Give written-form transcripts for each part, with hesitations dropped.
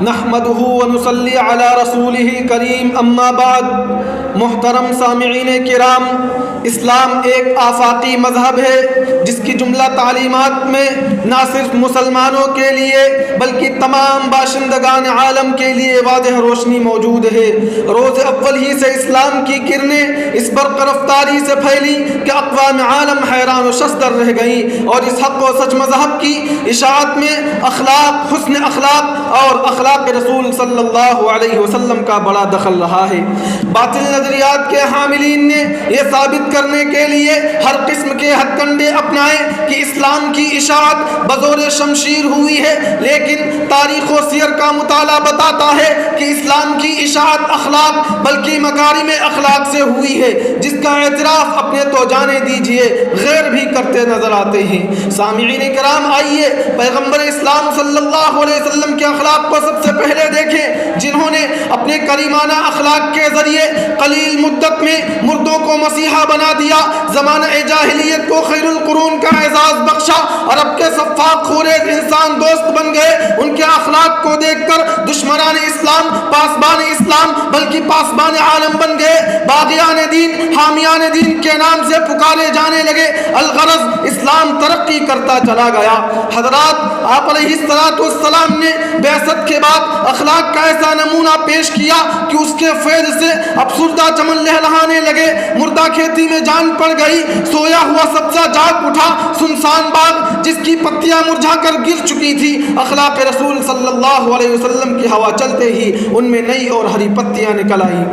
نحمدہ ونصلی علی رسولہ کریم اما بعد۔ محترم سامعین کرام، اسلام ایک آفاقی مذہب ہے جس کی جملہ تعلیمات میں نہ صرف مسلمانوں کے لیے بلکہ تمام باشندگان عالم کے لیے واضح روشنی موجود ہے۔ روز اول ہی سے اسلام کی کرنیں اس برق رفتاری سے پھیلی کہ اقوام عالم حیران و شصدر رہ گئیں، اور اس حق و سچ مذہب کی اشاعت میں اخلاق، حسن اخلاق اور اخلاق رسول صلی اللہ علیہ وسلم کا بڑا دخل رہا ہے۔ باطل نظریات کے حاملین نے یہ ثابت کرنے کے لیے ہر قسم کے ہتھ کنڈے اپنائے کہ اسلام کی اشاعت بزور شمشیر ہوئی ہے، لیکن تاریخ و سیر کا مطالعہ بتاتا ہے کہ اسلام کی اشاعت اخلاق بلکہ مکارم اخلاق سے ہوئی ہے، جس کا اعتراف اپنے تو جانے دیجئے غیر بھی کرتے نظر آتے ہیں۔ سامعین کرام، آئیے پیغمبر اسلام صلی اللہ علیہ وسلم کے اخلاق کو سب سے پہلے دیکھیں، جنہوں نے اپنے کریمانہ اخلاق کے ذریعے قلیل مدت میں مردوں کو مسیحا بنا دیا، زمانہ جاہلیت کو خیر القرون کا اعزاز بخشا، عرب کے سفاک خوریز انسان دوست بن گئے۔ ان کے اخلاق کو دیکھ کر دشمنان اسلام پاسبان اسلام بلکہ پاسبان عالم بن گئے، باغیان دین، حامیان دین کے نام سے پکارے جانے لگے۔ الغرض اسلام ترقی کرتا چلا گیا۔ حضرات، آپ علیہ السلام نے بعثت کے بعد اخلاق کا ایسا نمونہ پیش کیا کہ اس کے فیض سے افسردہ چمن لہلہانے لگے، مردہ کھیتی میں جان پڑ گئی، سویا ہوا سبزہ جاگ اٹھا، سنسان باغ جس کی پتیاں مرجھا کر گر چکی تھی، اخلاق رسول صلی اللہ علیہ وسلم کی ہوا چلتے ہی ان میں نئی اور ہری پتیاں نکل آئیں۔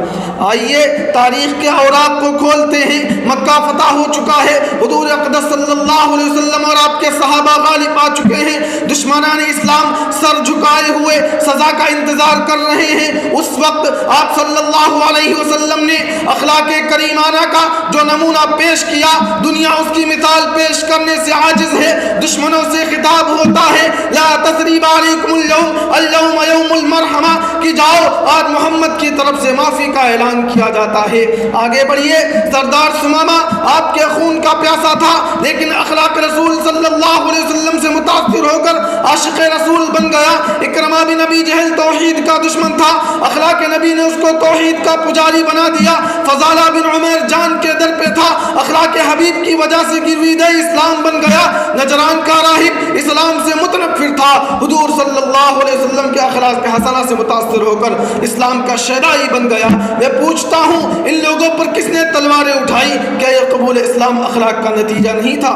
آئیے تاریخ کے اوراق کو کھولتے ہیں۔ مکہ فتح ہو چکا ہے، حضور اقدس صلی اللہ علیہ وسلم اور آپ کے صحابہ غالب آ چکے ہیں، دشمنان اسلام سر جھکائے ہوئے سزا کا انتظار کر رہے ہیں۔ اس وقت آپ صلی اللہ علیہ وسلم نے اخلاق کریمانہ کا جو نمونہ پیش کیا، دنیا اس کی مثال پیش کرنے سے عاجز ہے۔ دشمنوں سے خطاب ہوتا ہے، لا تثریب علیکم اليوم، اليوم یوم المرحمہ، کہ جاؤ، آج محمد کی طرف سے معافی کا اعلان کیا جاتا ہے۔ آگے بڑھیے۔ سردار سمامہ آپ کے خون کا پیاسا تھا، لیکن اخلاق رسول صلی اللہ علیہ وسلم سے متاثر ہو کر عاشق رسول بن گیا۔ اکرمہ بن ابی جہل توحید کا دشمن تھا، اخلاق نبی نے اس کو توحید کا پجاری بنا دیا۔ فضالہ بن عمیر جان کے در پہ تھا، اخلاق حبیب کی وجہ سے گرویدہ اسلام بن گیا۔ نجران کا راہب اسلام سے متنفر تھا، حضور صلی اللہ علیہ وسلم کے اخلاق حسنہ سے متاثر ہو کر اسلام کا شیدائی بن گیا۔ میں پوچھتا ہوں، ان لوگوں پر کس نے تلواریں اٹھائی؟ کیا یہ قبول اسلام اخلاق کا نتیجہ نہیں تھا؟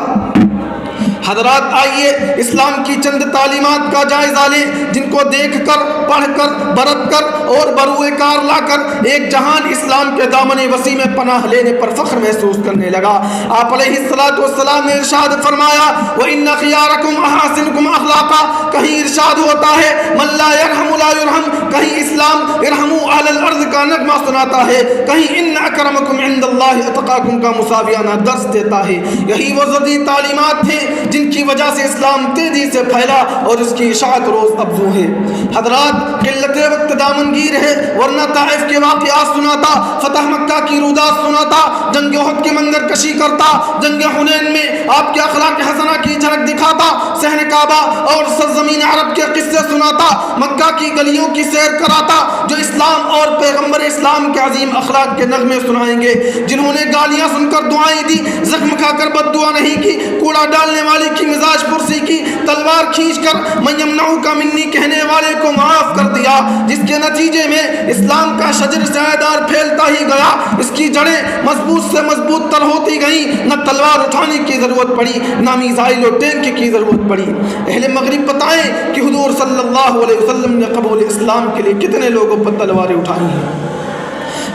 حضرات، آئیے اسلام کی چند تعلیمات کا جائزہ لیں، جن کو دیکھ کر، پڑھ کر، برت کر اور بروئے کار لا کر ایک جہان اسلام کے دامن وسیع میں پناہ لینے پر فخر محسوس کرنے لگا۔ آپ علیہ السلام نے ارشاد فرمایا، وَإِنَّ خِيَارَكُمْ أَحْسَنُكُمْ أَخْلَاقًا، کہیں ارشاد ہوتا ہے من لا يرحم لا يرحم، کہیں اسلام ارحموا اہل الارض کا نغمہ سناتا ہے، کہیں ان اکرمکم عند اللہ اتقاکم کا مساویانہ درس دیتا ہے۔ یہی وہ ذاتی تعلیمات ہیں جن کی وجہ سے اسلام تیزی سے پھیلا اور اس کی اشاعت روز افزوں ہے۔ حضرات، قلت وقت دامنگیر ہے، ورنہ طائف کے واقعات سناتا، فتح مکہ کی رودات سناتا، جنگ احد کی منظر کشی کرتا، جنگ حنین میں آپ کے اخلاق حسنہ کی جھلک دکھاتا، صحن کعبہ اور سرزمین عرب کے قصے سناتا، مکہ کی گلیوں کی سیر کراتا، جو اسلام اور پیغمبر اسلام کے عظیم اخلاق کے نغمے سنائیں گے، جنہوں نے گالیاں سن کر دعائیں دی، زخم کھا کر بد دعا نہیں کی، کوڑا ڈالنے والے کی مزاج پرسی کی، تلوار کھینچ کر من یمنعک منی کہنے والے کو معاف کر دیا، جس کے نتیجے میں اسلام کا شجر سایہدار پھیلتا ہی گیا، اس کی جڑیں مضبوط سے مضبوط تر ہوتی گئیں، نہ تلوار اٹھانے کی ضرورت پڑی، نہ میزائل و ٹینک کی ضرورت پڑی۔ اہل مغرب بتائیں کہ حضور صلی اللہ علیہ وسلم نے قبول اسلام کے لیے کتنے لوگوں پر تلواریں اٹھائی ہیں۔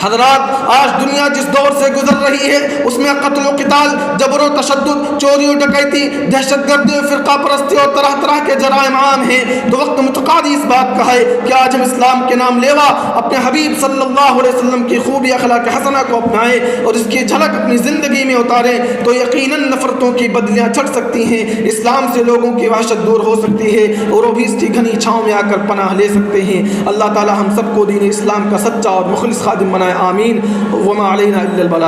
حضرات، آج دنیا جس دور سے گزر رہی ہے اس میں قتل و قتال، جبر و تشدد، چوری و ڈکیتی، دہشت گردی و فرقہ پرستی اور طرح طرح کے جرائم عام ہیں، تو وقت متقاضی اس بات کا ہے کہ آج ہم اسلام کے نام لیوا اپنے حبیب صلی اللہ علیہ وسلم کی خوبی اخلاق حسنہ کو اپنائیں اور اس کی جھلک اپنی زندگی میں اتاریں، تو یقیناً نفرتوں کی بدلیاں چھٹ سکتی ہیں، اسلام سے لوگوں کی وحشت دور ہو سکتی ہے اور وہ بھی اس کی گھنی چھاؤں میں آ کر پناہ لے سکتے ہیں۔ اللہ تعالی ہم سب کو دین اسلام کا سچا اور مخلص خادم بنائے، آمین۔ وما علینا الا البلاغ۔